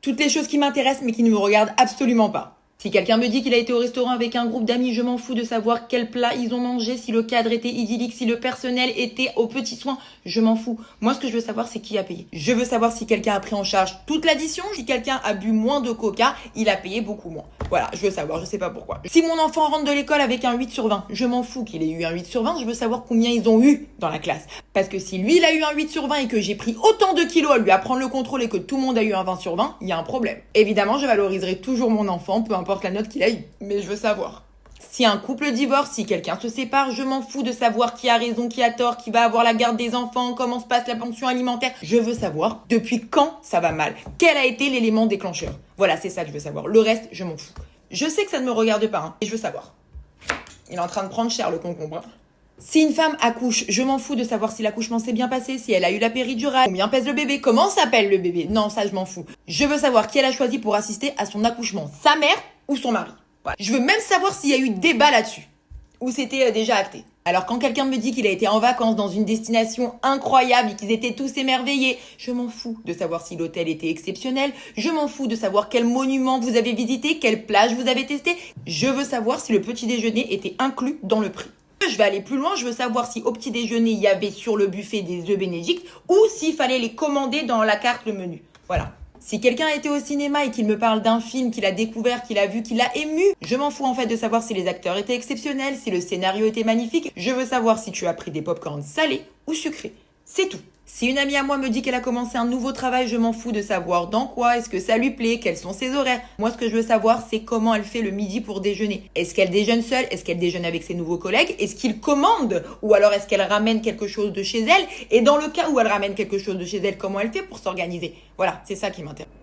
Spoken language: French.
Toutes les choses qui m'intéressent mais qui ne me regardent absolument pas. Si quelqu'un me dit qu'il a été au restaurant avec un groupe d'amis, je m'en fous de savoir quel plat ils ont mangé, si le cadre était idyllique, si le personnel était aux petits soins, je m'en fous. Moi, ce que je veux savoir, c'est qui a payé. Je veux savoir si quelqu'un a pris en charge toute l'addition, si quelqu'un a bu moins de coca, il a payé beaucoup moins. Voilà, je veux savoir, je sais pas pourquoi. Si mon enfant rentre de l'école avec un 8 sur 20, je m'en fous qu'il ait eu un 8 sur 20, je veux savoir combien ils ont eu dans la classe. Parce que si lui, il a eu un 8 sur 20 et que j'ai pris autant de kilos à lui apprendre le contrôle et que tout le monde a eu un 20 sur 20, il y a un problème. Évidemment, je valoriserai toujours mon enfant, peu importe la note qu'il a eu. Mais je veux savoir. Si un couple divorce, si quelqu'un se sépare, je m'en fous de savoir qui a raison, qui a tort, qui va avoir la garde des enfants, comment se passe la pension alimentaire. Je veux savoir depuis quand ça va mal. Quel a été l'élément déclencheur. Voilà, c'est ça que je veux savoir. Le reste, je m'en fous. Je sais que ça ne me regarde pas, hein, et je veux savoir. Il est en train de prendre cher, le concombre. Si une femme accouche, je m'en fous de savoir si l'accouchement s'est bien passé, si elle a eu la péridurale, combien pèse le bébé, comment s'appelle le bébé. Non, ça je m'en fous. Je veux savoir qui elle a choisi pour assister à son accouchement, sa mère ou son mari. Voilà. Je veux même savoir s'il y a eu débat là-dessus, ou c'était déjà acté. Alors quand quelqu'un me dit qu'il a été en vacances dans une destination incroyable et qu'ils étaient tous émerveillés, je m'en fous de savoir si l'hôtel était exceptionnel, je m'en fous de savoir quel monument vous avez visité, quelle plage vous avez testé. Je veux savoir si le petit déjeuner était inclus dans le prix. Je vais aller plus loin, je veux savoir si au petit déjeuner il y avait sur le buffet des œufs bénédicts ou s'il fallait les commander dans la carte, le menu. Voilà. Si quelqu'un a été au cinéma et qu'il me parle d'un film qu'il a découvert, qu'il a vu, qu'il a ému, je m'en fous en fait de savoir si les acteurs étaient exceptionnels, si le scénario était magnifique. Je veux savoir si tu as pris des pop-corns salés ou sucrés. C'est tout. Si une amie à moi me dit qu'elle a commencé un nouveau travail, je m'en fous de savoir dans quoi, est-ce que ça lui plaît, quels sont ses horaires. Moi, ce que je veux savoir, c'est comment elle fait le midi pour déjeuner. Est-ce qu'elle déjeune seule? Est-ce qu'elle déjeune avec ses nouveaux collègues? Est-ce qu'ils commandent? Ou alors est-ce qu'elle ramène quelque chose de chez elle? Et dans le cas où elle ramène quelque chose de chez elle, comment elle fait pour s'organiser? Voilà, c'est ça qui m'intéresse.